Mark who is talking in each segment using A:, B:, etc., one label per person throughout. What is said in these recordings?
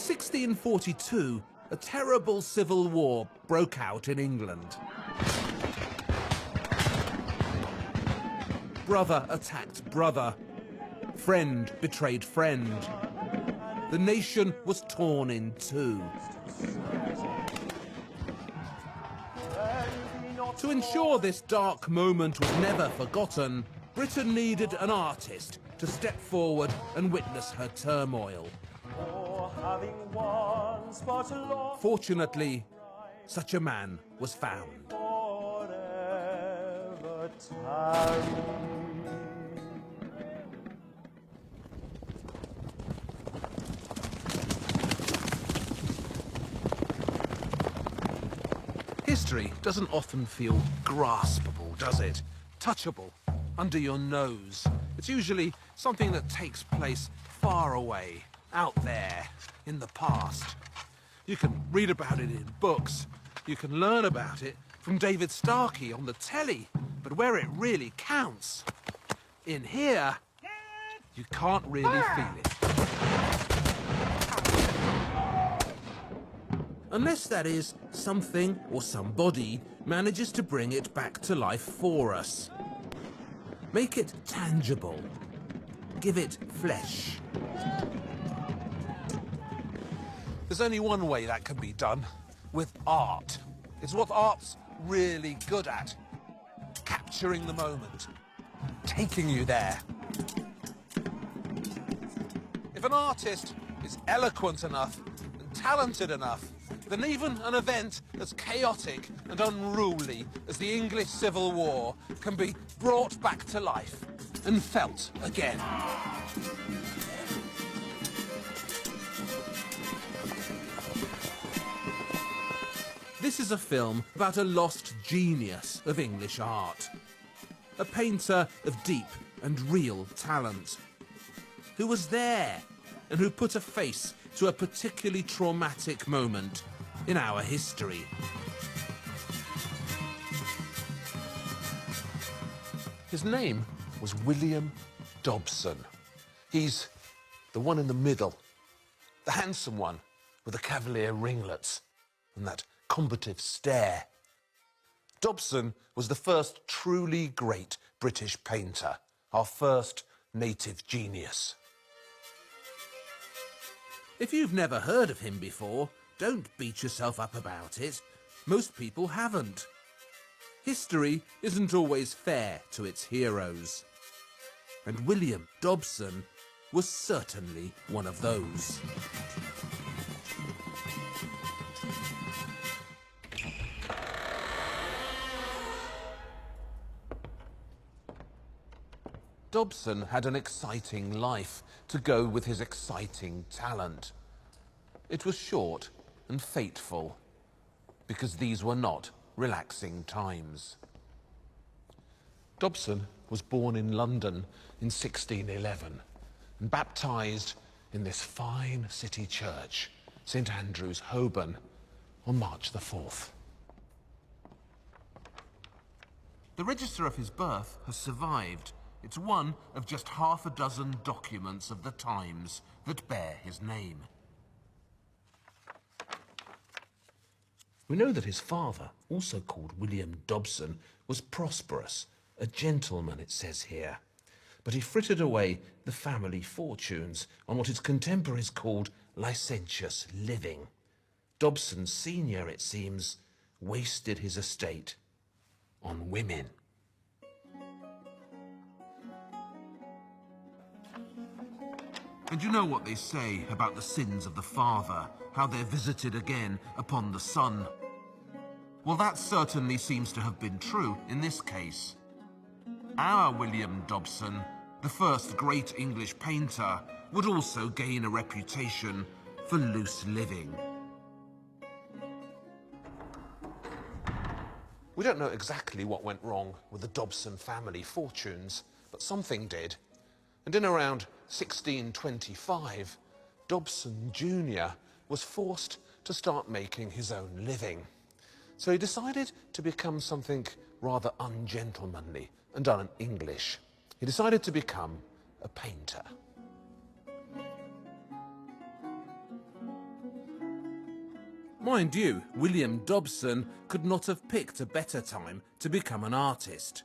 A: 1642, a terrible civil war broke out in England. Brother attacked brother. Friend betrayed friend. The nation was torn in two. To ensure this dark moment was never forgotten, Britain needed an artist to step forward and witness her turmoil. Fortunately, such a man was found. History doesn't often feel graspable, does it? Touchable, under your nose. It's usually something that takes place far away, out there, in the past. You can read about it in books. You can learn about it from David Starkey on the telly. But where it really counts, in here, you can't really feel it. Unless, that is, something or somebody manages to bring it back to life for us. Make it tangible. Give it flesh. There's only one way that can be done, with art. It's what art's really good at. Capturing the moment. Taking you there. If an artist is eloquent enough and talented enough, then even an event as chaotic and unruly as the English Civil War can be brought back to life and felt again. This is a film about a lost genius of English art. A painter of deep and real talent. Who was there and who put a face to a particularly traumatic moment in our history. His name was William Dobson. He's the one in the middle, the handsome one with the cavalier ringlets and that combative stare. Dobson was the first truly great British painter, our first native genius. If you've never heard of him before, don't beat yourself up about it. Most people haven't. History isn't always fair to its heroes. And William Dobson was certainly one of those. Dobson had an exciting life to go with his exciting talent. It was short and fateful, because these were not relaxing times. Dobson was born in London in 1611 and baptised in this fine city church, St Andrew's, Holborn, on March the 4th. The register of his birth has survived. It's one of just half a dozen documents of the times that bear his name. We know that his father, also called William Dobson, was prosperous, a gentleman, it says here. But he frittered away the family fortunes on what his contemporaries called licentious living. Dobson Senior, it seems, wasted his estate on women. And you know what they say about the sins of the father, how they're visited again upon the son. Well, that certainly seems to have been true in this case. Our William Dobson, the first great English painter, would also gain a reputation for loose living. We don't know exactly what went wrong with the Dobson family fortunes, but something did. And in around 1625, Dobson Jr. was forced to start making his own living. So he decided to become something rather ungentlemanly and un-English. He decided to become a painter. Mind you, William Dobson could not have picked a better time to become an artist,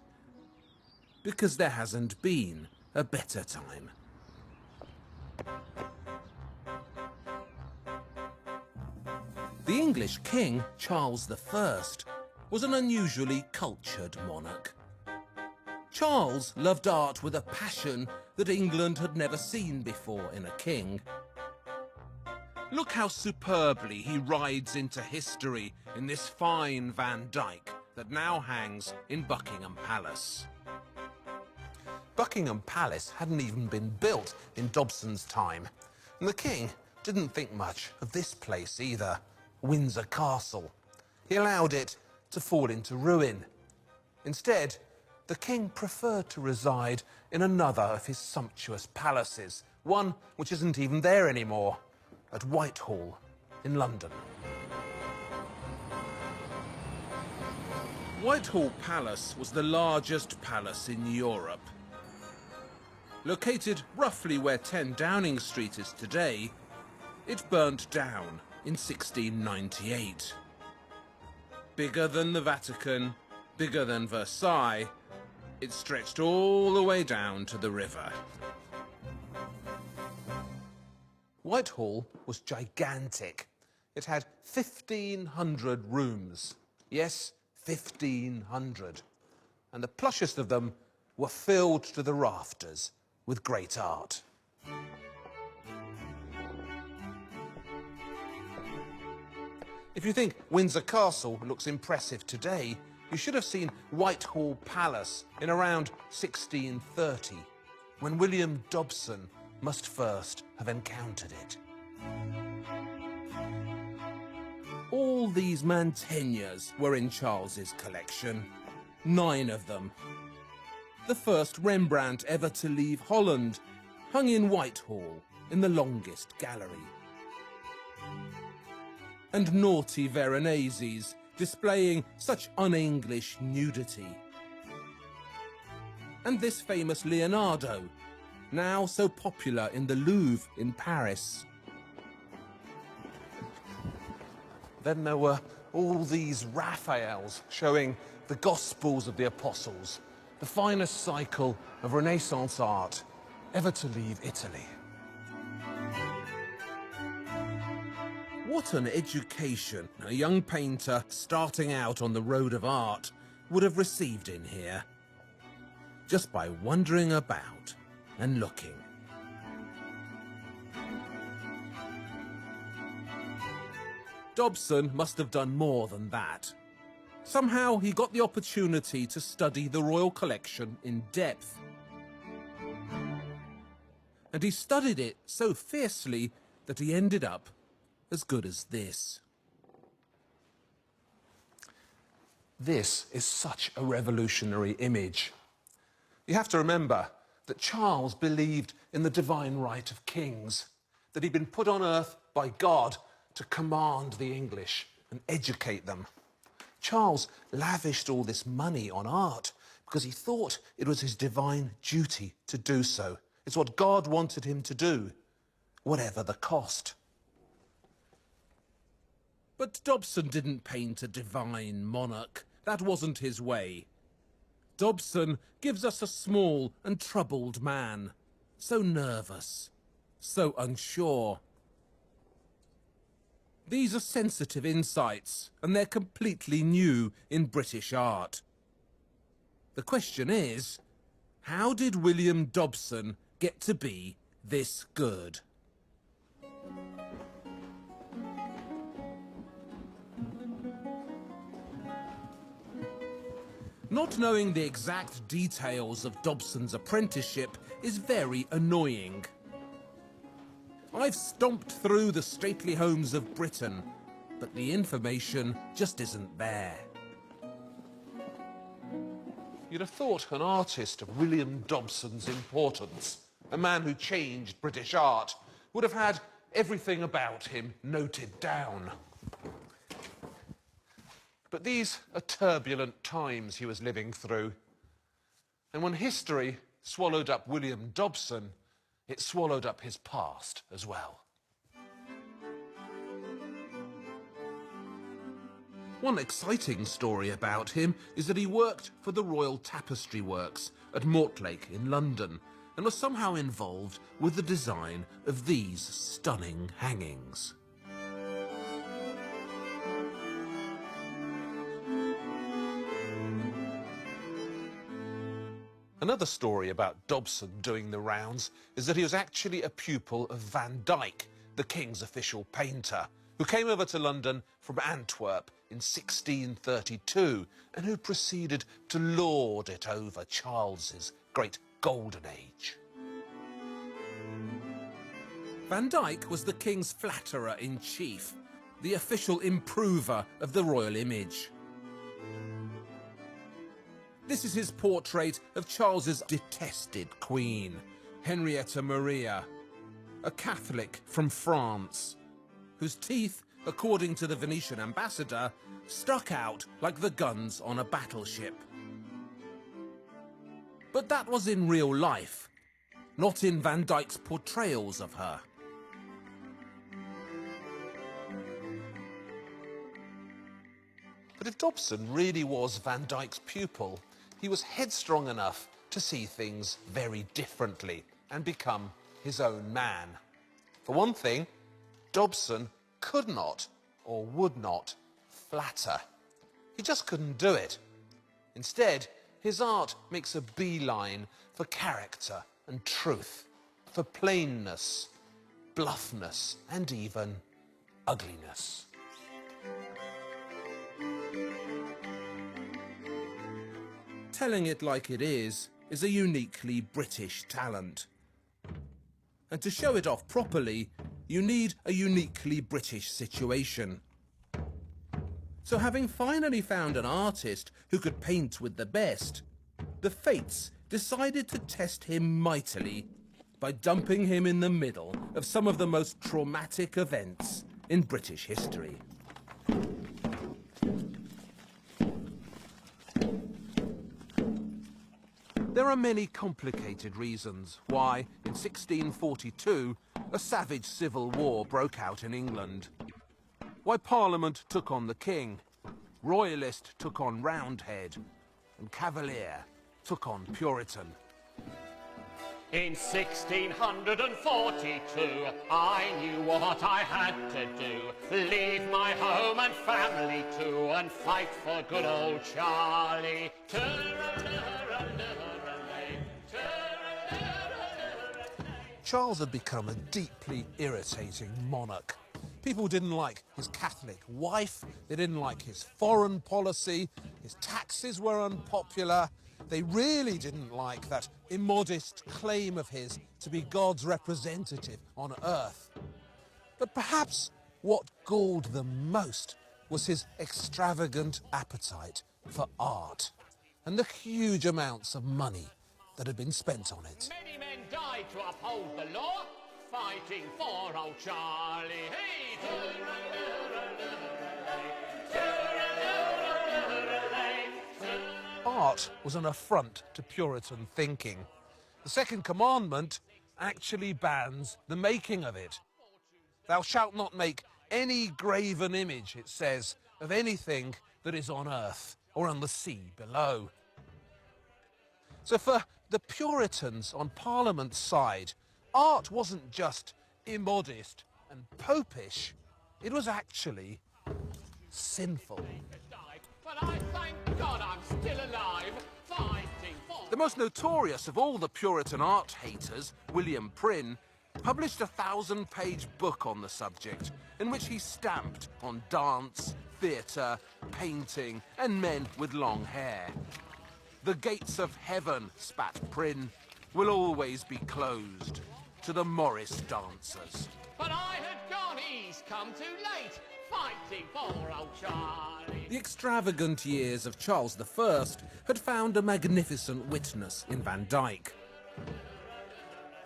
A: because there hasn't been a better time. The English king, Charles I, was an unusually cultured monarch. Charles loved art with a passion that England had never seen before in a king. Look how superbly he rides into history in this fine Van Dyck that now hangs in Buckingham Palace. Buckingham Palace hadn't even been built in Dobson's time, and the king didn't think much of this place either, Windsor Castle. He allowed it to fall into ruin. Instead, the king preferred to reside in another of his sumptuous palaces, one which isn't even there anymore, at Whitehall in London. Whitehall Palace was the largest palace in Europe. Located roughly where 10 Downing Street is today, it burnt down in 1698. Bigger than the Vatican, bigger than Versailles, it stretched all the way down to the river. Whitehall was gigantic. It had 1,500 rooms. Yes, 1,500. And the plushest of them were filled to the rafters with great art. If you think Windsor Castle looks impressive today, you should have seen Whitehall Palace in around 1630, when William Dobson must first have encountered it. All these mantegnas were in Charles's collection, 9 of them. The first Rembrandt ever to leave Holland hung in Whitehall in the longest gallery. And naughty Veroneses displaying such un-English nudity. And this famous Leonardo, now so popular in the Louvre in Paris. Then there were all these Raphaels showing the Gospels of the Apostles, the finest cycle of Renaissance art ever to leave Italy. What an education a young painter starting out on the road of art would have received in here, just by wandering about and looking. Dobson must have done more than that. Somehow he got the opportunity to study the royal collection in depth. And he studied it so fiercely that he ended up as good as this. This is such a revolutionary image. You have to remember that Charles believed in the divine right of kings, that he'd been put on earth by God to command the English and educate them. Charles lavished all this money on art because he thought it was his divine duty to do so. It's what God wanted him to do, whatever the cost. But Dobson didn't paint a divine monarch. That wasn't his way. Dobson gives us a small and troubled man, so nervous, so unsure. These are sensitive insights, and they're completely new in British art. The question is, how did William Dobson get to be this good? Not knowing the exact details of Dobson's apprenticeship is very annoying. I've stomped through the stately homes of Britain, but the information just isn't there. You'd have thought an artist of William Dobson's importance, a man who changed British art, would have had everything about him noted down. But these are turbulent times he was living through. And when history swallowed up William Dobson, it swallowed up his past as well. One exciting story about him is that he worked for the Royal Tapestry Works at Mortlake in London and was somehow involved with the design of these stunning hangings. Another story about Dobson doing the rounds is that he was actually a pupil of Van Dyck, the king's official painter, who came over to London from Antwerp in 1632 and who proceeded to lord it over Charles's great golden age. Van Dyck was the king's flatterer-in-chief, the official improver of the royal image. This is his portrait of Charles's detested queen, Henrietta Maria, a Catholic from France, whose teeth, according to the Venetian ambassador, stuck out like the guns on a battleship. But that was in real life, not in Van Dyck's portrayals of her. But if Dobson really was Van Dyck's pupil, he was headstrong enough to see things very differently and become his own man. For one thing, Dobson could not or would not flatter. He just couldn't do it. Instead, his art makes a beeline for character and truth, for plainness, bluffness, and even ugliness. Telling it like it is a uniquely British talent. And to show it off properly, you need a uniquely British situation. So having finally found an artist who could paint with the best, the fates decided to test him mightily by dumping him in the middle of some of the most traumatic events in British history. There are many complicated reasons why, in 1642, a savage civil war broke out in England. Why Parliament took on the King, Royalist took on Roundhead, and Cavalier took on Puritan.
B: In 1642, I knew what I had to do. Leave my home and family too, and fight for good old Charlie.
A: Charles had become a deeply irritating monarch. People didn't like his Catholic wife, they didn't like his foreign policy, his taxes were unpopular. They really didn't like that immodest claim of his to be God's representative on earth. But perhaps what galled them most was his extravagant appetite for art and the huge amounts of money that had been spent on it.
B: Many men died to uphold the law, fighting for old Charlie. Hey!
A: Art was an affront to Puritan thinking. The Second Commandment actually bans the making of it. Thou shalt not make any graven image, it says, of anything that is on earth or on the sea below. So for the Puritans on Parliament's side, art wasn't just immodest and popish, it was actually sinful.
B: But I thank God I'm still alive, fighting for...
A: The most notorious of all the Puritan art haters, William Prynne, published a 1,000-page book on the subject, in which he stamped on dance, theatre, painting, and men with long hair. The gates of heaven, spat Prynne, will always be closed to the Morris dancers.
B: But I had gone, he's come too late, fighting for old Charlie.
A: The extravagant years of Charles I had found a magnificent witness in Van Dyck.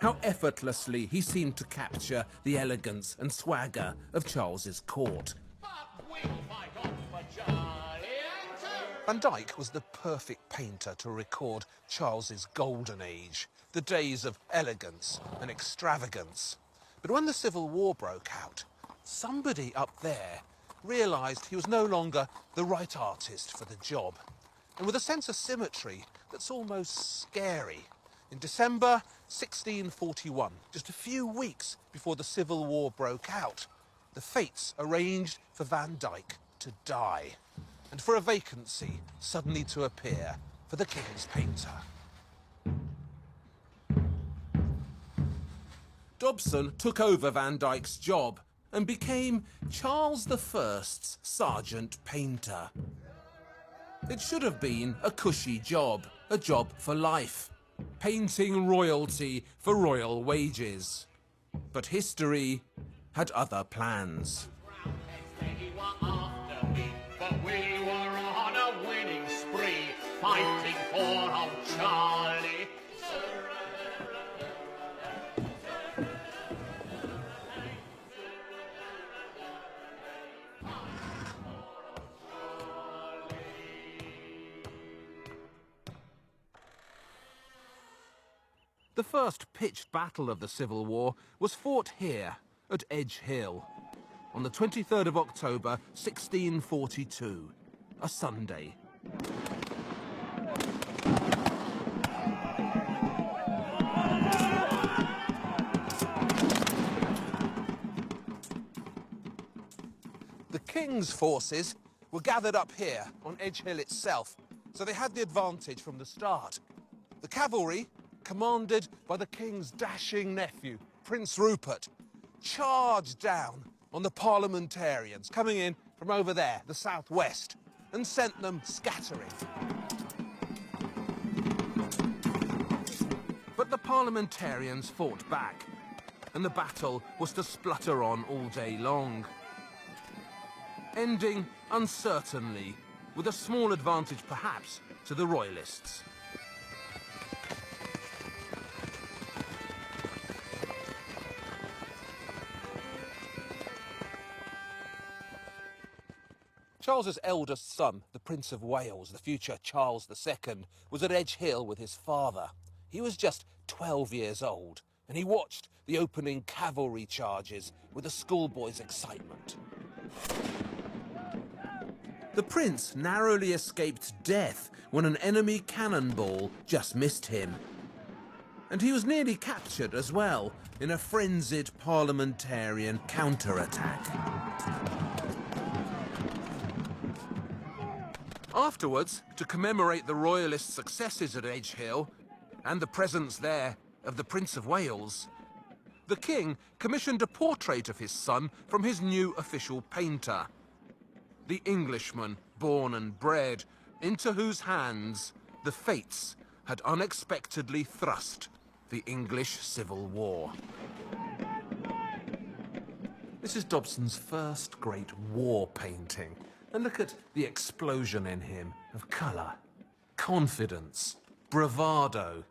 A: How effortlessly he seemed to capture the elegance and swagger of Charles's court.
B: But we'll fight on for Charlie and two.
A: Van Dyck was the perfect painter to record Charles's golden age, the days of elegance and extravagance. But when the Civil War broke out, somebody up there realised he was no longer the right artist for the job. And with a sense of symmetry that's almost scary, in December 1641, just a few weeks before the Civil War broke out, the fates arranged for Van Dyck to die and for a vacancy suddenly to appear for the king's painter. Dobson took over Van Dyck's job and became Charles I's sergeant painter. It should have been a cushy job, a job for life, painting royalty for royal wages. But history had other plans.
B: They were after me, but we were on a winning spree, fighting for old Charlie.
A: The first pitched battle of the Civil War was fought here, at Edge Hill, on the 23rd of October, 1642, a Sunday. The King's forces were gathered up here on Edge Hill itself, so they had the advantage from the start. The cavalry, commanded by the King's dashing nephew, Prince Rupert, charged down on the parliamentarians coming in from over there, the southwest, and sent them scattering. But the parliamentarians fought back, and the battle was to splutter on all day long, ending uncertainly, with a small advantage perhaps to the royalists. Charles's eldest son, the Prince of Wales, the future Charles II, was at Edge Hill with his father. He was just 12 years old, and he watched the opening cavalry charges with a schoolboy's excitement. The prince narrowly escaped death when an enemy cannonball just missed him. And he was nearly captured as well in a frenzied parliamentarian counterattack. Afterwards, to commemorate the royalist successes at Edge Hill and the presence there of the Prince of Wales, the king commissioned a portrait of his son from his new official painter, the Englishman born and bred, into whose hands the fates had unexpectedly thrust the English Civil War. This is Dobson's first great war painting. And look at the explosion in him of colour, confidence, bravado.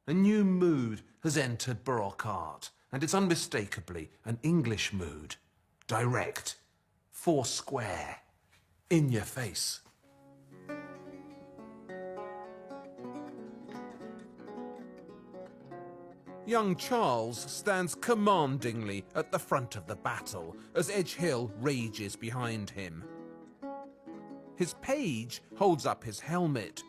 A: A new mood has entered Baroque art, and it's unmistakably an English mood. Direct, foursquare, in your face. Young Charles stands commandingly at the front of the battle as Edge Hill rages behind him. His page holds up his helmet,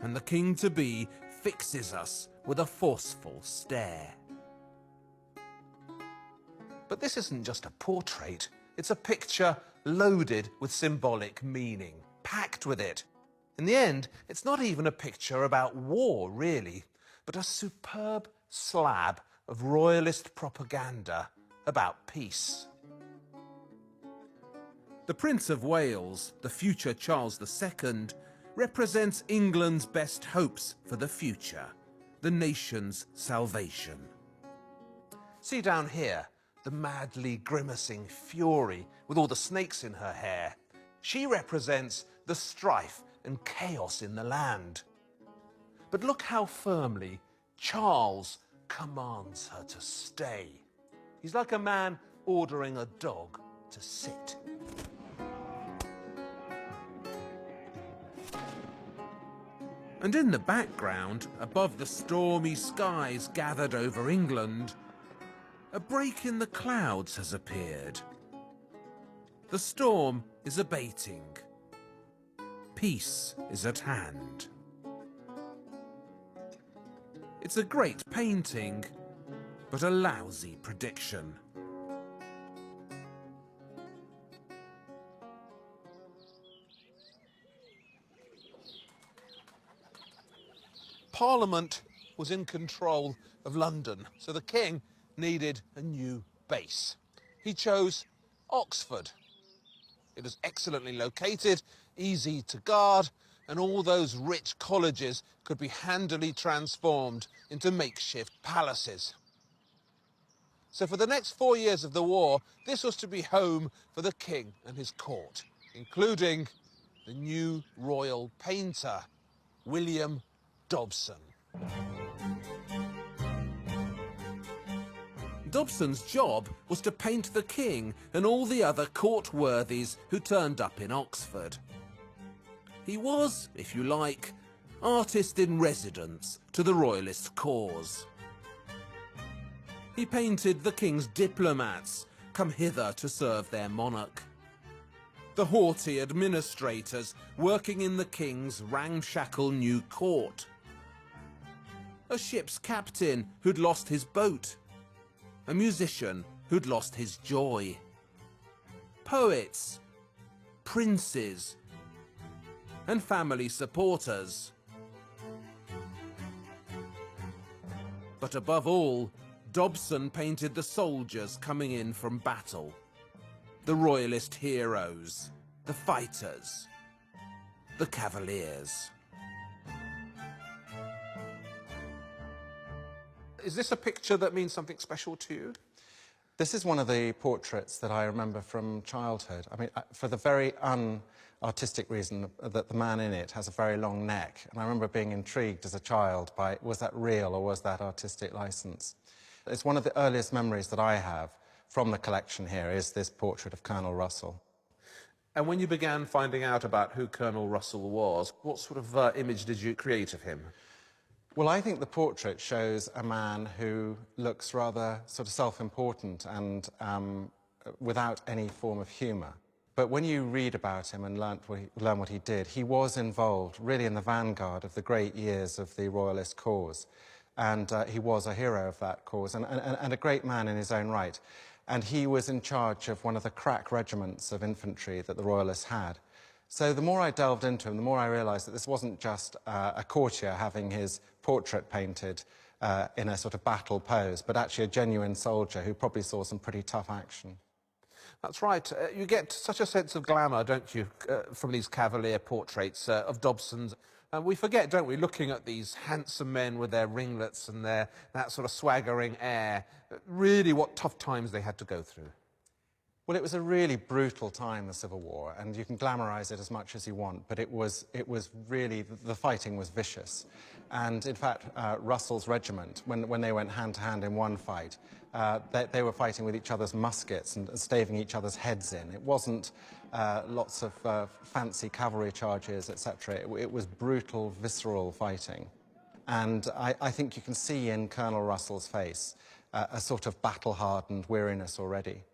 A: and the king-to-be fixes us with a forceful stare. But this isn't just a portrait, it's a picture loaded with symbolic meaning, packed with it. In the end, it's not even a picture about war, really, but a superb slab of royalist propaganda about peace. The Prince of Wales, the future Charles II, represents England's best hopes for the future, the nation's salvation. See down here, the madly grimacing Fury with all the snakes in her hair. She represents the strife and chaos in the land. But look how firmly Charles commands her to stay. He's like a man ordering a dog to sit. And in the background, above the stormy skies gathered over England, a break in the clouds has appeared. The storm is abating. Peace is at hand. It's a great painting, but a lousy prediction. Parliament was in control of London, so the king needed a new base. He chose Oxford. It was excellently located, easy to guard, and all those rich colleges could be handily transformed into makeshift palaces. So for the next 4 years of the war, this was to be home for the king and his court, including the new royal painter, William Dobson. Dobson's job was to paint the king and all the other court worthies who turned up in Oxford. He was, if you like, artist in residence to the royalist cause. He painted the king's diplomats come hither to serve their monarch, the haughty administrators working in the king's ramshackle new court, a ship's captain who'd lost his boat, a musician who'd lost his joy, poets, princes, and family supporters. But above all, Dobson painted the soldiers coming in from battle, the royalist heroes, the fighters, the cavaliers. Is this a picture that means something special to you?
C: This is one of the portraits that I remember from childhood. I mean, for the very unartistic reason that the man in it has a very long neck. And I remember being intrigued as a child by, was that real or was that artistic license? It's one of the earliest memories that I have from the collection here is this portrait of Colonel Russell.
A: And when you began finding out about who Colonel Russell was, what sort of image did you create of him?
C: Well, I think the portrait shows a man who looks rather sort of self-important and without any form of humour. But when you read about him and learn what he did, he was involved really in the vanguard of the great years of the royalist cause. And he was a hero of that cause and a great man in his own right. And he was in charge of one of the crack regiments of infantry that the royalists had. So the more I delved into him, the more I realised that this wasn't just a courtier having his portrait painted in a sort of battle pose, but actually a genuine soldier who probably saw some pretty tough action.
A: That's right. You get such a sense of glamour, don't you, from these cavalier portraits of Dobson's. We forget, don't we, looking at these handsome men with their ringlets and that sort of swaggering air, really what tough times they had to go through.
C: Well, it was a really brutal time, the Civil War, and you can glamorise it as much as you want, but it was really, the fighting was vicious. And in fact, Russell's regiment, when they went hand-to-hand in one fight, they were fighting with each other's muskets and staving each other's heads in. It wasn't lots of fancy cavalry charges, etc. It was brutal, visceral fighting. And I think you can see in Colonel Russell's face a sort of battle-hardened weariness already.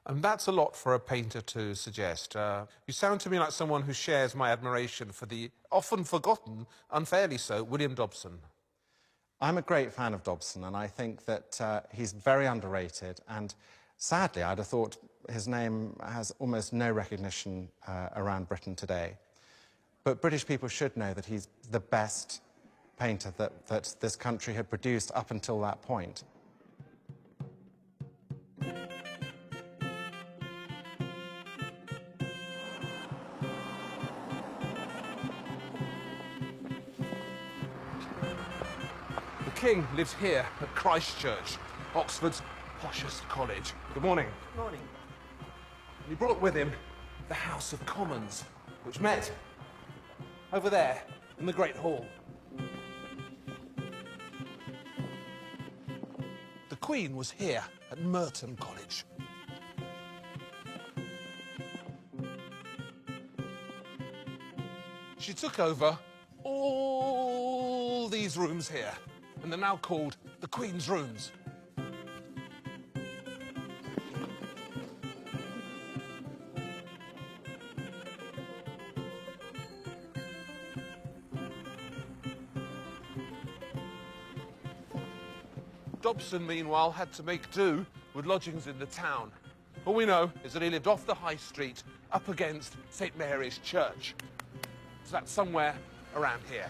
A: And that's a lot for a painter to suggest. You sound to me like someone who shares my admiration for the often forgotten, unfairly so, William Dobson.
C: I'm a great fan of Dobson, and I think that he's very underrated, and sadly, I'd have thought his name has almost no recognition around Britain today. But British people should know that he's the best painter that this country had produced up until that point.
A: The King lives here at Christ Church, Oxford's poshest college. Good morning.
D: Good morning.
A: He brought with him the House of Commons, which met over there in the Great Hall. The Queen was here at Merton College. She took over all these rooms here, and they're now called the Queen's Rooms. Dobson, meanwhile, had to make do with lodgings in the town. All we know is that he lived off the high street, up against St. Mary's Church. So that's somewhere around here.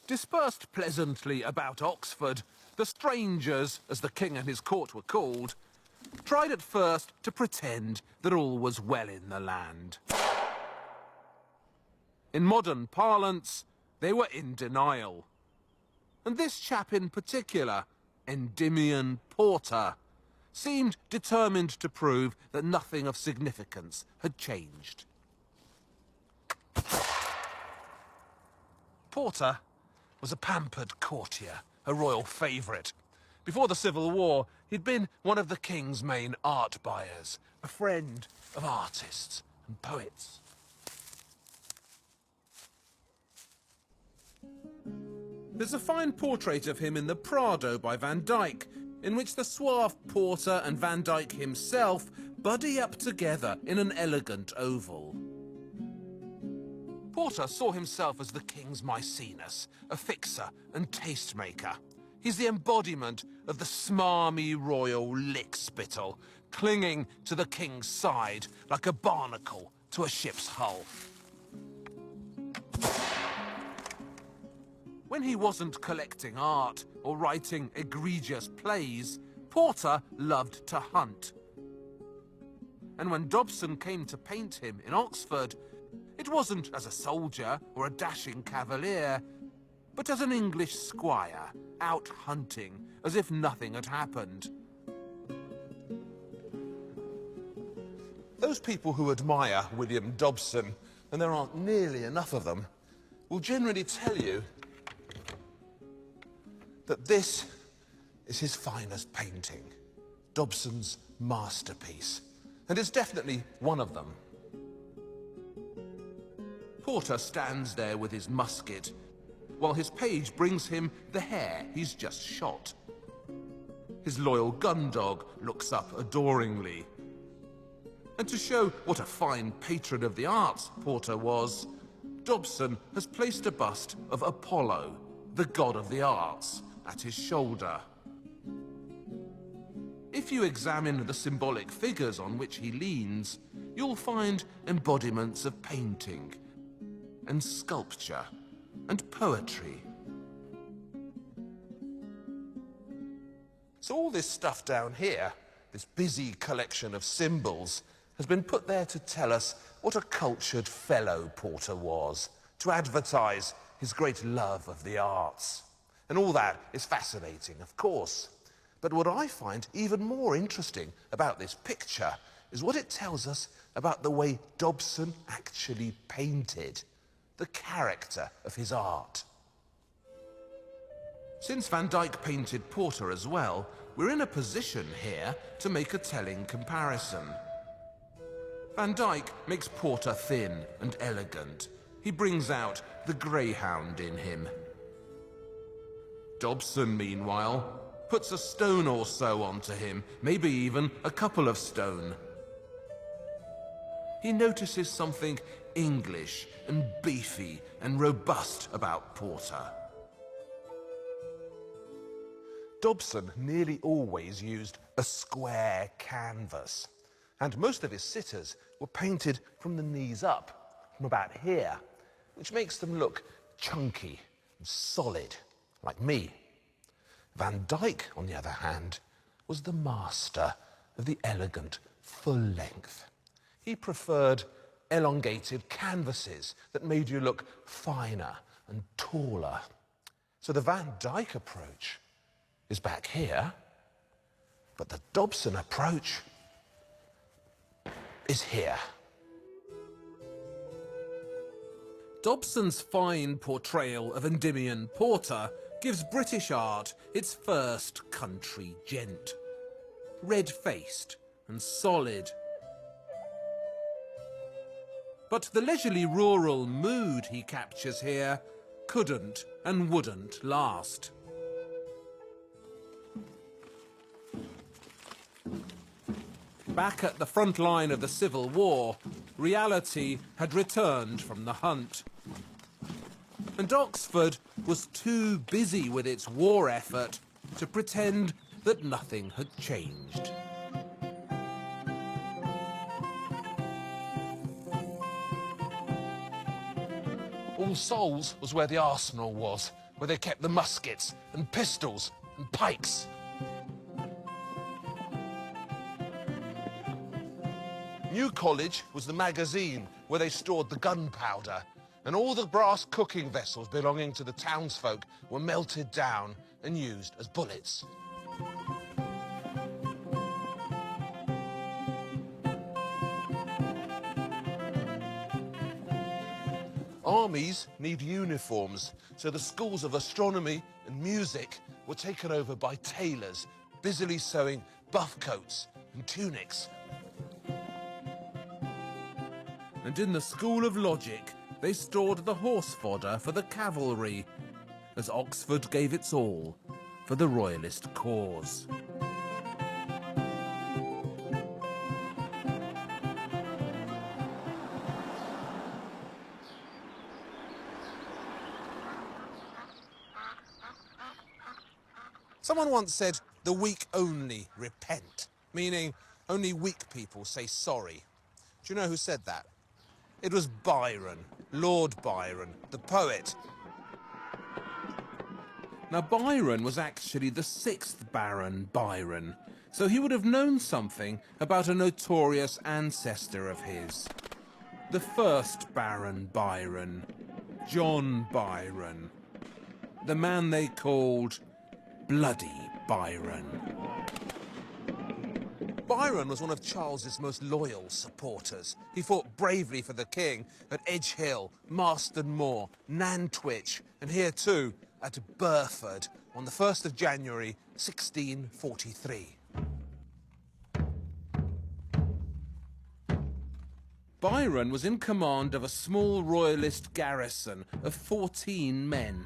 A: Dispersed pleasantly about Oxford, the strangers, as the king and his court were called, tried at first to pretend that all was well in the land. In modern parlance, they were in denial. And this chap in particular, Endymion Porter, seemed determined to prove that nothing of significance had changed. Porter was a pampered courtier, a royal favourite. Before the Civil War, he'd been one of the king's main art buyers, a friend of artists and poets. There's a fine portrait of him in the Prado by Van Dyck, in which the suave Porter and Van Dyck himself buddy up together in an elegant oval. Porter saw himself as the king's Maecenas, a fixer and tastemaker. He's the embodiment of the smarmy royal lickspittle, clinging to the king's side like a barnacle to a ship's hull. When he wasn't collecting art or writing egregious plays, Porter loved to hunt. And when Dobson came to paint him in Oxford, it wasn't as a soldier or a dashing cavalier, but as an English squire, out hunting as if nothing had happened. Those people who admire William Dobson, and there aren't nearly enough of them, will generally tell you that this is his finest painting, Dobson's masterpiece, and it's definitely one of them. Porter stands there with his musket, while his page brings him the hare he's just shot. His loyal gun dog looks up adoringly. And to show what a fine patron of the arts Porter was, Dobson has placed a bust of Apollo, the god of the arts, at his shoulder. If you examine the symbolic figures on which he leans, you'll find embodiments of painting and sculpture and poetry. So all this stuff down here, this busy collection of symbols, has been put there to tell us what a cultured fellow Porter was, to advertise his great love of the arts. And all that is fascinating, of course. But what I find even more interesting about this picture is what it tells us about the way Dobson actually painted, the character of his art. Since Van Dyck painted Porter as well, we're in a position here to make a telling comparison. Van Dyck makes Porter thin and elegant. He brings out the greyhound in him. Dobson, meanwhile, puts a stone or so onto him, maybe even a couple of stone. He notices something English and beefy and robust about Porter. Dobson nearly always used a square canvas, and most of his sitters were painted from the knees up, from about here, which makes them look chunky and solid, like me. Van Dyck, on the other hand, was the master of the elegant full length. He preferred elongated canvases that made you look finer and taller. So the Van Dyck approach is back here, but the Dobson approach is here. Dobson's fine portrayal of Endymion Porter gives British art its first country gent. Red-faced and solid. But the leisurely rural mood he captures here couldn't and wouldn't last. Back at the front line of the Civil War, reality had returned from the hunt. And Oxford was too busy with its war effort to pretend that nothing had changed. All Souls was where the arsenal was, where they kept the muskets and pistols and pikes. New College was the magazine where they stored the gunpowder, and all the brass cooking vessels belonging to the townsfolk were melted down and used as bullets. Armies need uniforms, so the schools of astronomy and music were taken over by tailors, busily sewing buff coats and tunics. And in the School of Logic, they stored the horse fodder for the cavalry, as Oxford gave its all for the royalist cause. Someone once said, the weak only repent, meaning only weak people say sorry. Do you know who said that? It was Byron, Lord Byron, the poet. Now, Byron was actually the 6th Baron Byron, so he would have known something about a notorious ancestor of his. The 1st Baron Byron, John Byron, the man they called Bloody Byron. Byron was one of Charles's most loyal supporters. He fought bravely for the king at Edge Hill, Marston Moor, Nantwich, and here too at Burford on the 1st of January, 1643. Byron was in command of a small royalist garrison of 14 men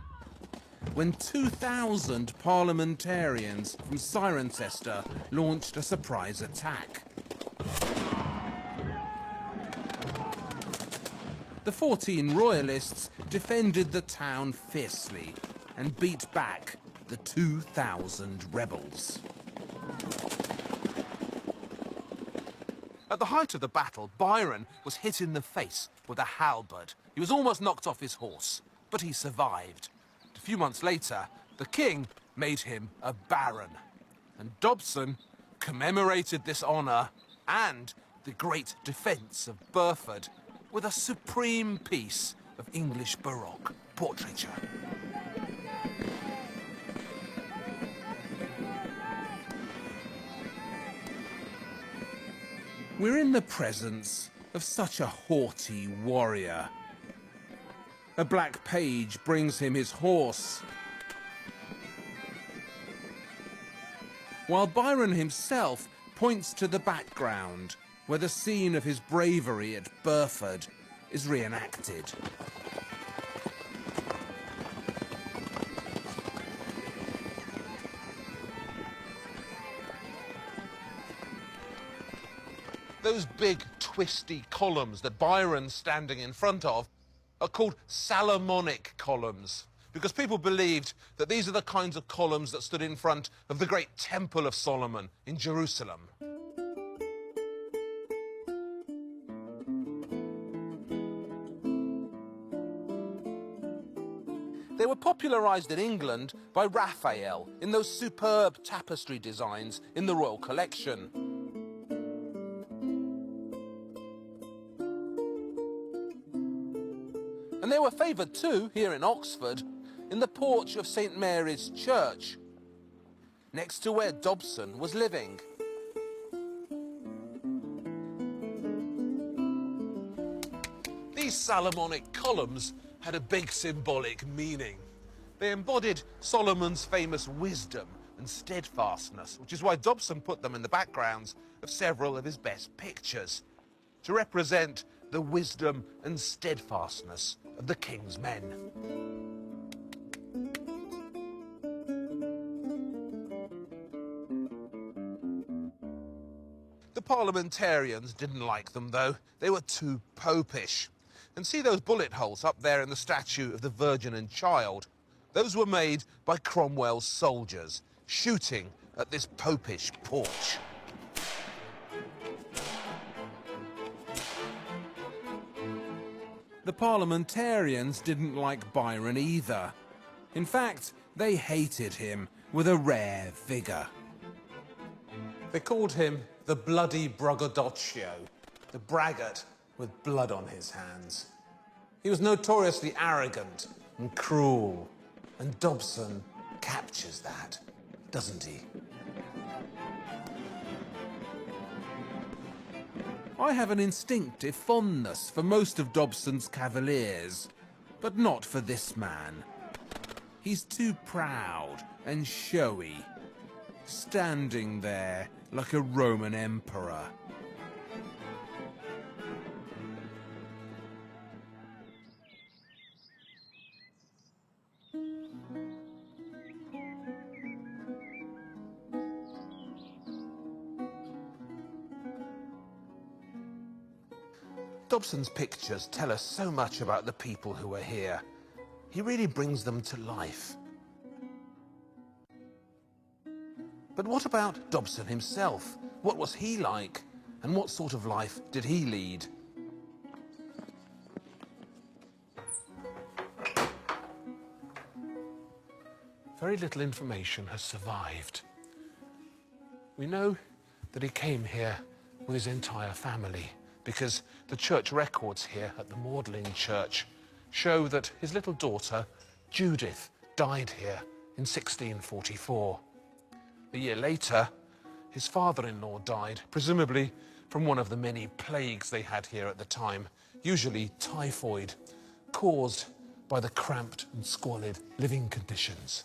A: when 2,000 parliamentarians from Cirencester launched a surprise attack. The 14 royalists defended the town fiercely and beat back the 2,000 rebels. At the height of the battle, Byron was hit in the face with a halberd. He was almost knocked off his horse, but he survived. A few months later, the king made him a baron, and Dobson commemorated this honour and the great defence of Burford with a supreme piece of English Baroque portraiture. We're in the presence of such a haughty warrior. A black page brings him his horse, while Byron himself points to the background, where the scene of his bravery at Burford is reenacted. Those big, twisty columns that Byron's standing in front of are called Solomonic columns, because people believed that these are the kinds of columns that stood in front of the great Temple of Solomon in Jerusalem. They were popularised in England by Raphael in those superb tapestry designs in the Royal Collection. And they were favoured too, here in Oxford, in the porch of St Mary's Church, next to where Dobson was living. These Solomonic columns had a big symbolic meaning. They embodied Solomon's famous wisdom and steadfastness, which is why Dobson put them in the backgrounds of several of his best pictures, to represent the wisdom and steadfastness of the king's men. The parliamentarians didn't like them, though. They were too popish. And see those bullet holes up there in the statue of the Virgin and Child? Those were made by Cromwell's soldiers, shooting at this popish porch. The parliamentarians didn't like Byron either. In fact, they hated him with a rare vigour. They called him the bloody braggadocio, the braggart with blood on his hands. He was notoriously arrogant and cruel, and Dobson captures that, doesn't he? I have an instinctive fondness for most of Dobson's cavaliers, but not for this man. He's too proud and showy, standing there like a Roman emperor. Dobson's pictures tell us so much about the people who are here. He really brings them to life. But what about Dobson himself? What was he like? And what sort of life did he lead? Very little information has survived. We know that he came here with his entire family, because the church records here at the Magdalene Church show that his little daughter, Judith, died here in 1644. A year later, his father-in-law died, presumably from one of the many plagues they had here at the time, usually typhoid, caused by the cramped and squalid living conditions.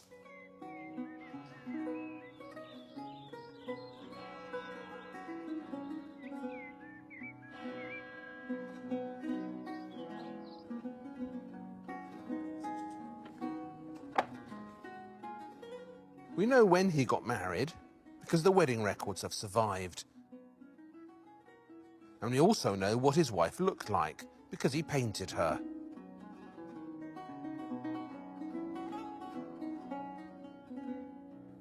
A: We know when he got married, because the wedding records have survived. And we also know what his wife looked like, because he painted her.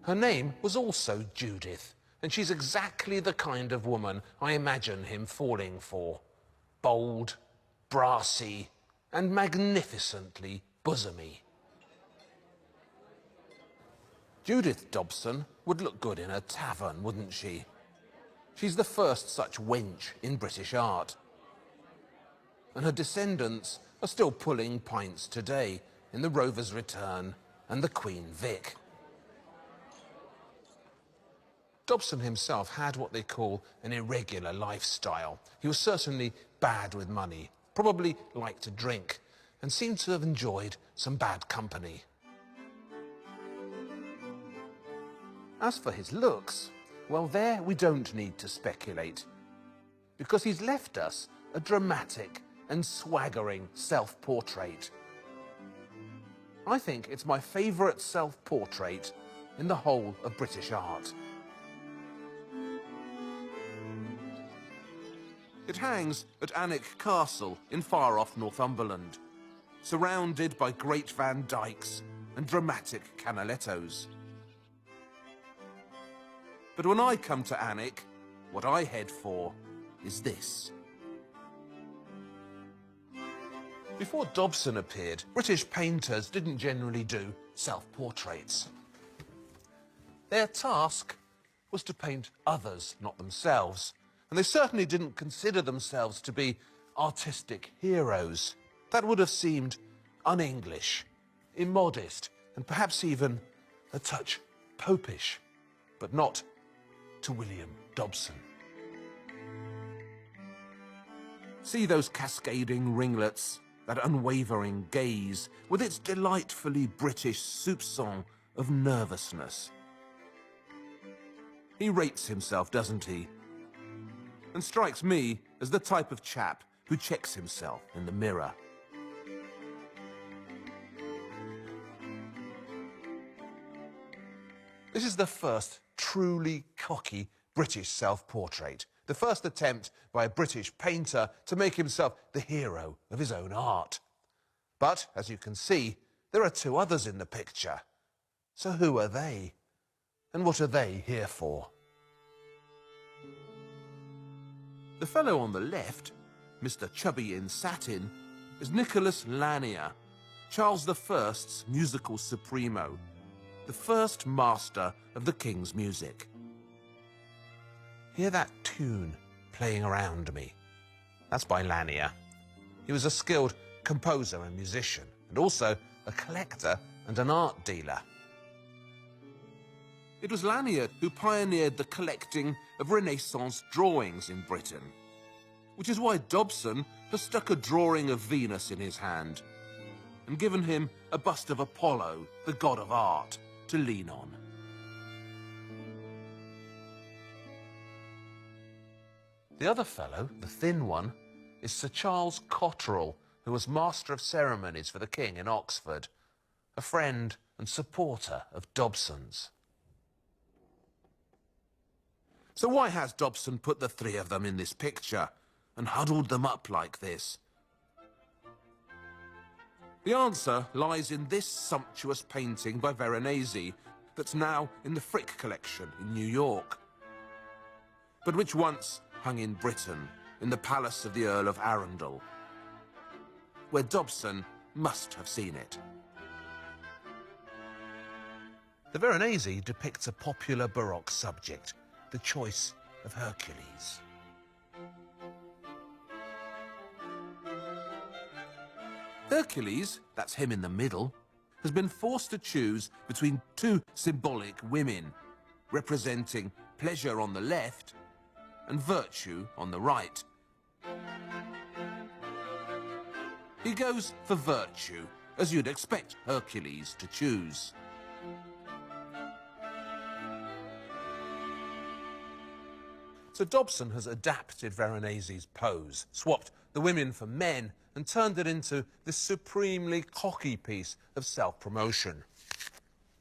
A: Her name was also Judith, and she's exactly the kind of woman I imagine him falling for. Bold, brassy, and magnificently bosomy. Judith Dobson would look good in a tavern, wouldn't she? She's the first such wench in British art. And her descendants are still pulling pints today in the Rover's Return and the Queen Vic. Dobson himself had what they call an irregular lifestyle. He was certainly bad with money, probably liked to drink, and seemed to have enjoyed some bad company. As for his looks, well, there we don't need to speculate, because he's left us a dramatic and swaggering self-portrait. I think it's my favourite self-portrait in the whole of British art. It hangs at Alnwick Castle in far-off Northumberland, surrounded by great Van Dycks and dramatic Canalettos. But when I come to Alnwick, what I head for is this. Before Dobson appeared, British painters didn't generally do self-portraits. Their task was to paint others, not themselves, and they certainly didn't consider themselves to be artistic heroes. That would have seemed un-English, immodest, and perhaps even a touch popish, but not to William Dobson. See those cascading ringlets, that unwavering gaze, with its delightfully British soupçon of nervousness. He rates himself, doesn't he? And strikes me as the type of chap who checks himself in the mirror. This is the first truly cocky British self-portrait, the first attempt by a British painter to make himself the hero of his own art. But, as you can see, there are two others in the picture. So who are they? And what are they here for? The fellow on the left, Mr. Chubby in satin, is Nicholas Lanier, Charles I's musical supremo, the first master of the King's music. Hear that tune playing around me? That's by Lanier. He was a skilled composer and musician, and also a collector and an art dealer. It was Lanier who pioneered the collecting of Renaissance drawings in Britain, which is why Dobson has stuck a drawing of Venus in his hand and given him a bust of Apollo, the god of art, to lean on. The other fellow, the thin one, is Sir Charles Cotterell, who was Master of Ceremonies for the King in Oxford, a friend and supporter of Dobson's. So why has Dobson put the three of them in this picture and huddled them up like this? The answer lies in this sumptuous painting by Veronese that's now in the Frick collection in New York, but which once hung in Britain in the palace of the Earl of Arundel, where Dobson must have seen it. The Veronese depicts a popular Baroque subject, the choice of Hercules. Hercules, that's him in the middle, has been forced to choose between two symbolic women, representing pleasure on the left and virtue on the right. He goes for virtue, as you'd expect Hercules to choose. So Dobson has adapted Veronese's pose, swapped the women for men, and turned it into this supremely cocky piece of self-promotion.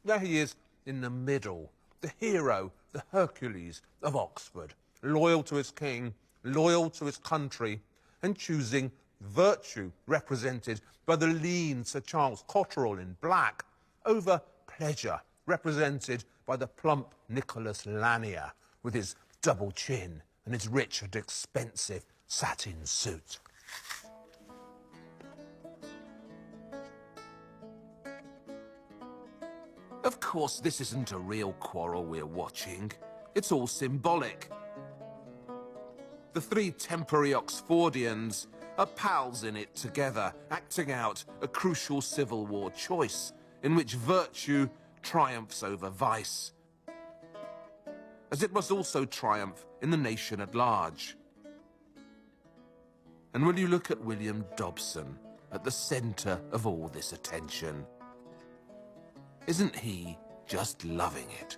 A: There he is in the middle, the hero, the Hercules of Oxford, loyal to his king, loyal to his country, and choosing virtue, represented by the lean Sir Charles Cotterell in black, over pleasure, represented by the plump Nicholas Lanier, with his double chin and his rich and expensive satin suit. Of course, this isn't a real quarrel we're watching. It's all symbolic. The three temporary Oxfordians are pals in it together, acting out a crucial Civil War choice in which virtue triumphs over vice, as it must also triumph in the nation at large. And will you look at William Dobson at the centre of all this attention? Isn't he just loving it?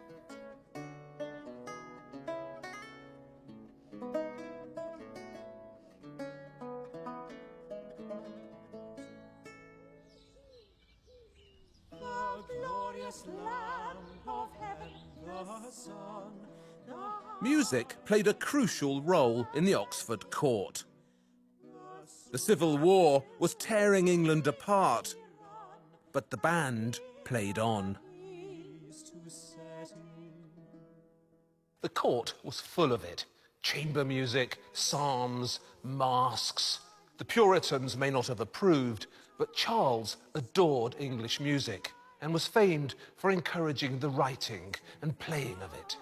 A: Music played a crucial role in the Oxford court. The Civil War was tearing England apart, but the band played on. The court was full of it. Chamber music, psalms, masques. The Puritans may not have approved, but Charles adored English music and was famed for encouraging the writing and playing of it.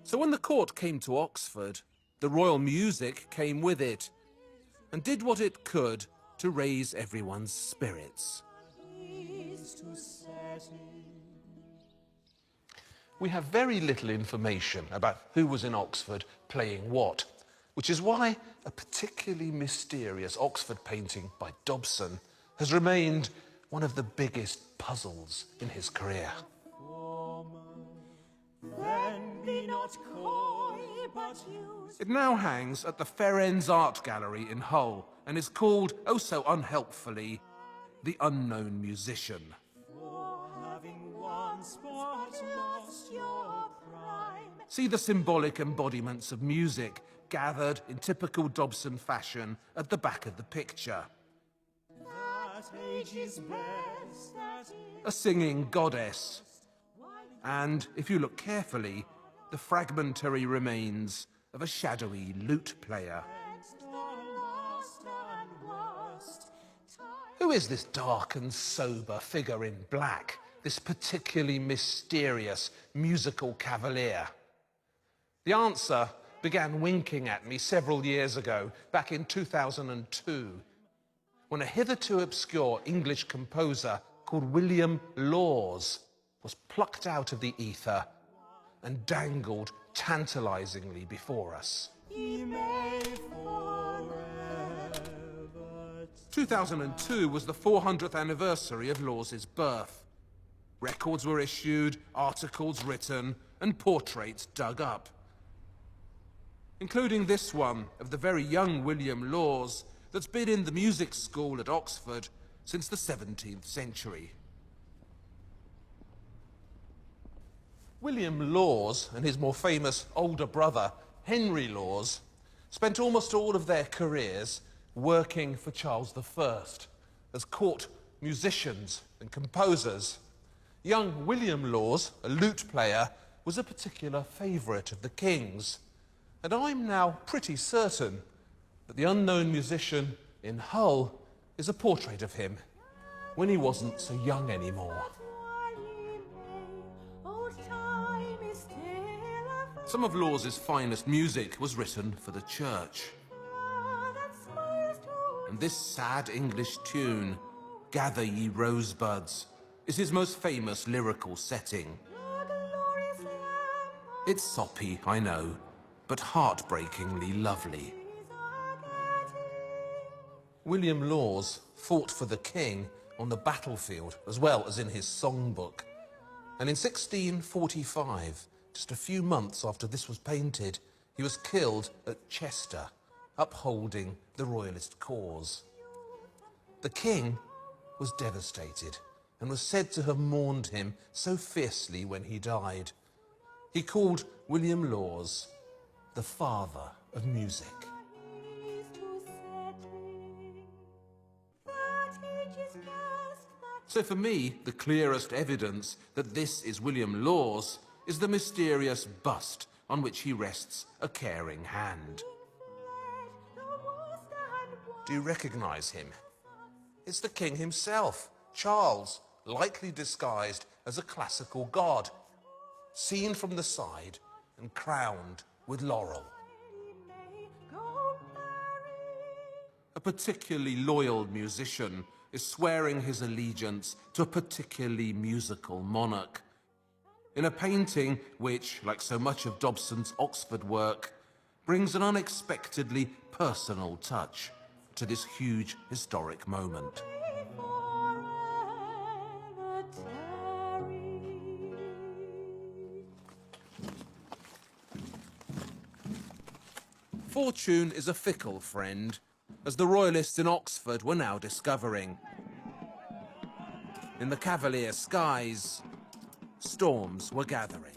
A: So when the court came to Oxford, the royal music came with it and did what it could to raise everyone's spirits. We have very little information about who was in Oxford playing what, which is why a particularly mysterious Oxford painting by Dobson has remained one of the biggest puzzles in his career. It now hangs at the Ferenz Art Gallery in Hull and is called, oh so unhelpfully, The Unknown Musician. See the symbolic embodiments of music gathered in typical Dobson fashion at the back of the picture. A singing goddess. And, if you look carefully, the fragmentary remains of a shadowy lute player. Who is this dark and sober figure in black, this particularly mysterious musical cavalier? The answer began winking at me several years ago, back in 2002, when a hitherto obscure English composer called William Laws was plucked out of the ether and dangled tantalizingly before us. 2002 was the 400th anniversary of Laws's birth. Records were issued, articles written, and portraits dug up, including this one of the very young William Laws that's been in the music school at Oxford since the 17th century. William Laws and his more famous older brother, Henry Laws, spent almost all of their careers working for Charles I as court musicians and composers. Young William Laws, a lute player, was a particular favourite of the king's, and I'm now pretty certain that the unknown musician in Hull is a portrait of him when he wasn't so young anymore. Some of Laws's finest music was written for the church. And this sad English tune, Gather Ye Rosebuds, is his most famous lyrical setting. It's soppy, I know, but heartbreakingly lovely. William Laws fought for the king on the battlefield as well as in his songbook. And in 1645, just a few months after this was painted, he was killed at Chester, upholding the royalist cause. The king was devastated and was said to have mourned him so fiercely when he died. He called William Laws the father of music. So for me, the clearest evidence that this is William Laws is the mysterious bust on which he rests a caring hand. Do you recognise him? It's the king himself, Charles, lightly disguised as a classical god, seen from the side and crowned with laurel. A particularly loyal musician is swearing his allegiance to a particularly musical monarch, in a painting which, like so much of Dobson's Oxford work, brings an unexpectedly personal touch to this huge historic moment. Fortune is a fickle friend, as the royalists in Oxford were now discovering. In the Cavalier skies, storms were gathering.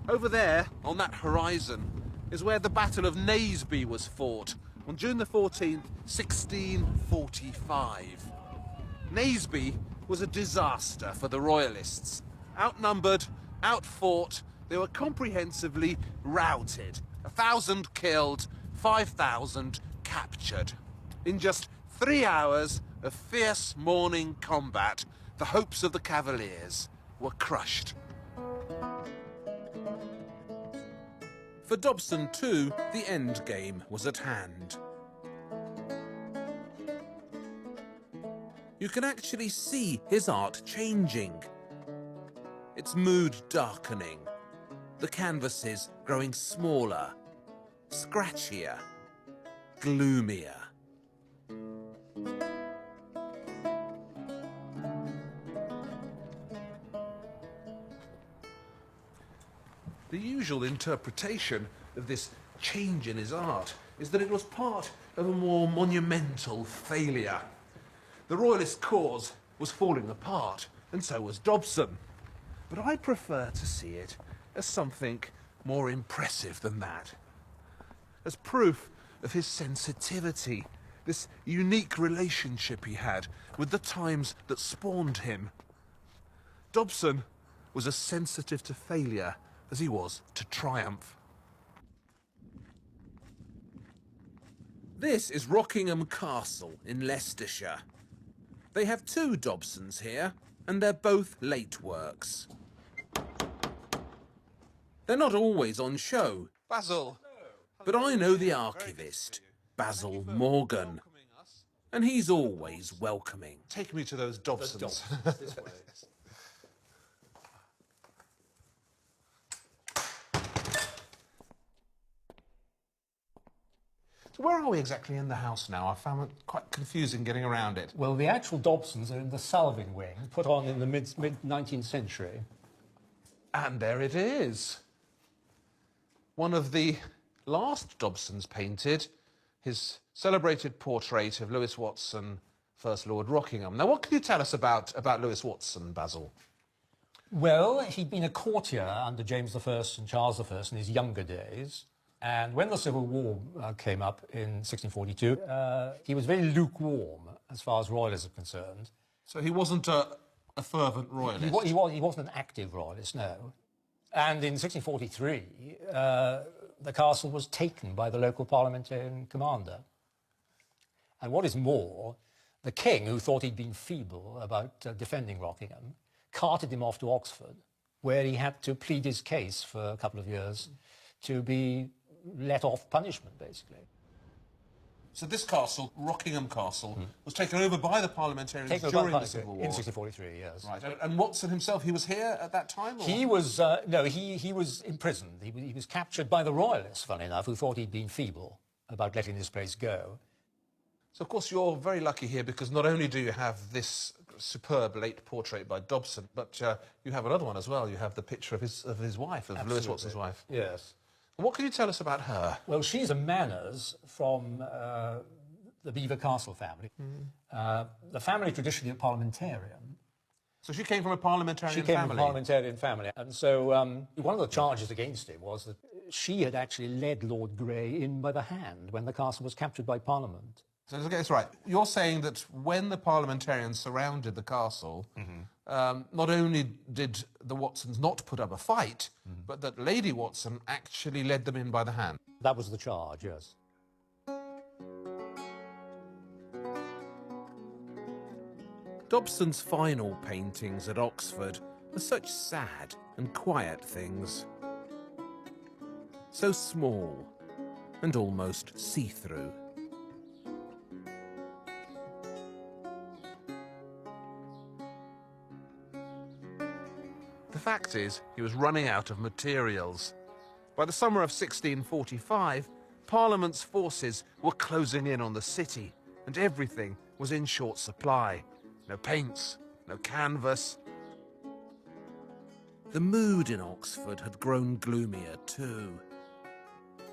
A: Over there, on that horizon, is where the Battle of Naseby was fought on June the 14th, 1645. Naseby was a disaster for the royalists. Outnumbered, outfought, they were comprehensively routed. 1,000 killed, 5,000 captured. In just 3 hours of fierce morning combat, the hopes of the Cavaliers were crushed. For Dobson too, the end game was at hand. You can actually see his art changing. Its mood darkening, the canvases growing smaller, scratchier, gloomier. The usual interpretation of this change in his art is that it was part of a more monumental failure, The royalist cause was falling apart, and so was Dobson. But I prefer to see it as something more impressive than that. As proof of his sensitivity, this unique relationship he had with the times that spawned him. Dobson was as sensitive to failure as he was to triumph. This is Rockingham Castle in Leicestershire. They have two Dobsons here, and they're both late works. They're not always on show.
C: Basil!
A: But I know the archivist, Basil Morgan, and he's always welcoming.
C: Take me to those Dobsons.
D: This way.
A: So where are we exactly in the house now? I found it quite confusing getting around it.
D: Well, the actual Dobsons are in the Salving Wing, put on in the mid-19th century.
A: And there it is. One of the last Dobsons painted, his celebrated portrait of Lewis Watson, First Lord Rockingham. Now, what can you tell us about Lewis Watson, Basil?
D: Well, he'd been a courtier under James I and Charles I in his younger days. And when the Civil War came up in 1642, he was very lukewarm as far as royalists are concerned.
A: So he wasn't a fervent royalist?
D: He wasn't an active royalist, no. And in 1643, the castle was taken by the local parliamentarian commander. And what is more, the king, who thought he'd been feeble about defending Rockingham, carted him off to Oxford, where he had to plead his case for a couple of years to be let off punishment, basically.
A: So this castle, Rockingham Castle, was taken over by the parliamentarians during the Civil War?
D: In 1643, yes.
A: Right, and Watson himself, he was here at that time? Or?
D: He was, no, he was imprisoned. He was captured by the royalists, funny enough, who thought he'd been feeble about letting this place go.
A: So, of course, you're very lucky here because not only do you have this superb late portrait by Dobson, but you have another one as well. You have the picture of his wife, of Lewis Watson's wife.
D: Yes.
A: What can you tell us about her?
D: Well, she's a Manners from the Belvoir Castle family. The family traditionally a parliamentarian.
A: So she came from a parliamentarian family?
D: She came from a parliamentarian family. And so one of the charges against him was that she had actually led Lord Grey in by the hand when the castle was captured by Parliament.
A: So let's get this right. You're saying that when the parliamentarians surrounded the castle, not only did the Watsons not put up a fight, but that Lady Watson actually led them in by the hand.
D: That was the charge, yes.
A: Dobson's final paintings at Oxford are such sad and quiet things. So small and almost see-through. The fact is, he was running out of materials. By the summer of 1645, Parliament's forces were closing in on the city, and everything was in short supply. No paints, no canvas. The mood in Oxford had grown gloomier too.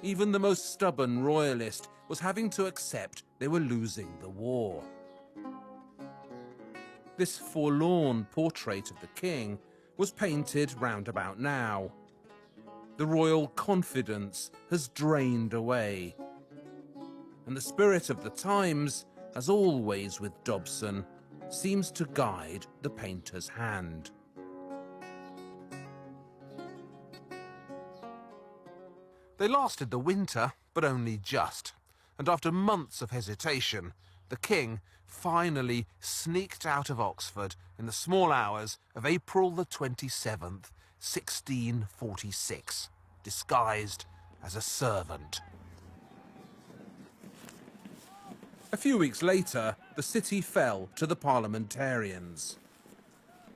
A: Even the most stubborn royalist was having to accept they were losing the war. This forlorn portrait of the king was painted round about now. The royal confidence has drained away. And the spirit of the times, as always with Dobson, seems to guide the painter's hand. They lasted the winter, but only just. And after months of hesitation, the king finally sneaked out of Oxford in the small hours of April the 27th, 1646, disguised as a servant. A few weeks later, the city fell to the parliamentarians.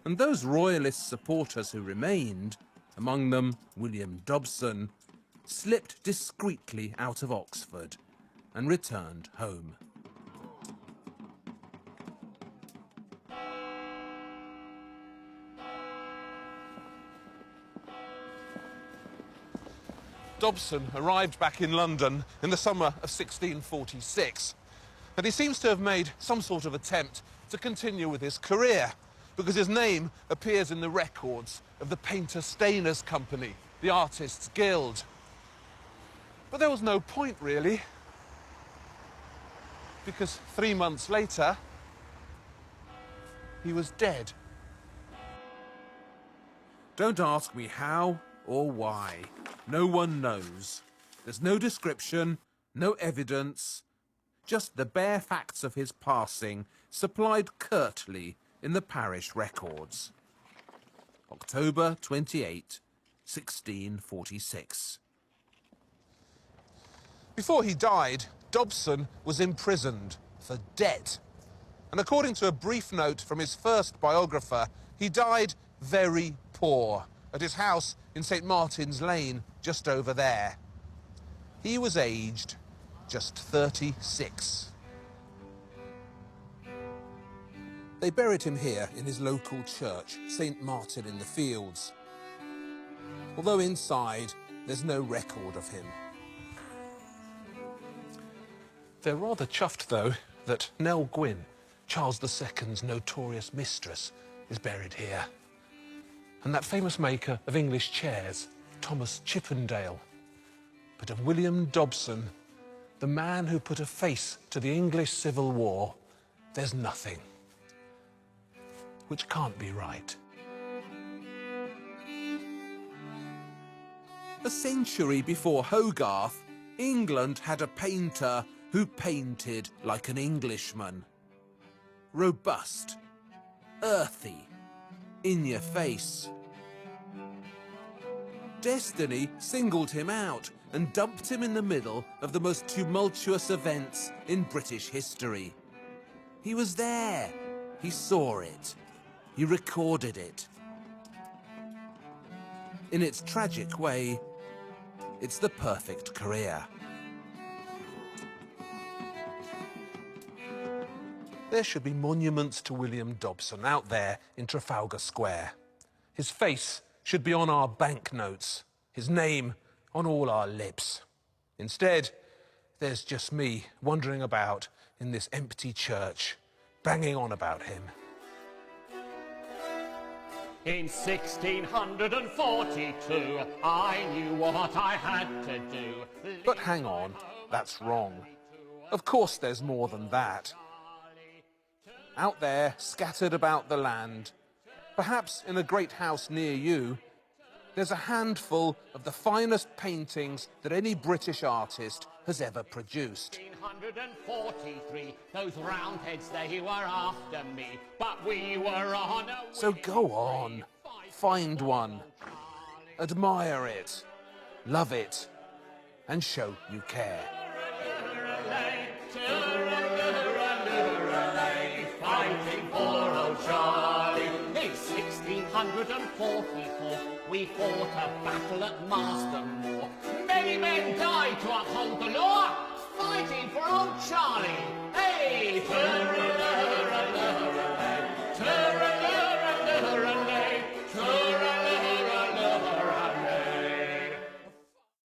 A: And those royalist supporters who remained, among them William Dobson, slipped discreetly out of Oxford and returned home. Dobson arrived back in London in the summer of 1646, and he seems to have made some sort of attempt to continue with his career, because his name appears in the records of the Painter-Stainers Company, the Artists' Guild. But there was no point, really, because 3 months later, he was dead. Don't ask me how or why. No one knows. There's no description, no evidence, just the bare facts of his passing, supplied curtly in the parish records. October 28, 1646. Before he died, Dobson was imprisoned for debt. And according to a brief note from his first biographer, he died very poor at his house in St. Martin's Lane, just over there. He was aged just 36. They buried him here in his local church, St. Martin in the Fields. Although inside, there's no record of him. They're rather chuffed, though, that Nell Gwyn, Charles II's notorious mistress, is buried here. And that famous maker of English chairs, Thomas Chippendale. But of William Dobson, the man who put a face to the English Civil War, there's nothing. Which can't be right. A century before Hogarth, England had a painter who painted like an Englishman. Robust, earthy, in your face. Destiny singled him out and dumped him in the middle of the most tumultuous events in British history. He was there. He saw it. He recorded it. In its tragic way, it's the perfect career. There should be monuments to William Dobson out there in Trafalgar Square. His face should be on our banknotes, his name on all our lips. Instead, there's just me wandering about in this empty church, banging on about him.
B: In 1642, I knew what I had to do.
A: But hang on, that's wrong. Of course there's more than that. Out there, scattered about the land, perhaps in a great house near you, there's a handful of the finest paintings that any British artist has ever produced.
B: 1643, those roundheads, they were after me, but we were on a
A: So go on, find one, admire it, love it, and show you care.
B: Fighting for old Charlie. In 1644, we fought a battle at Mastermore. Many men died to uphold the law, fighting for old Charlie.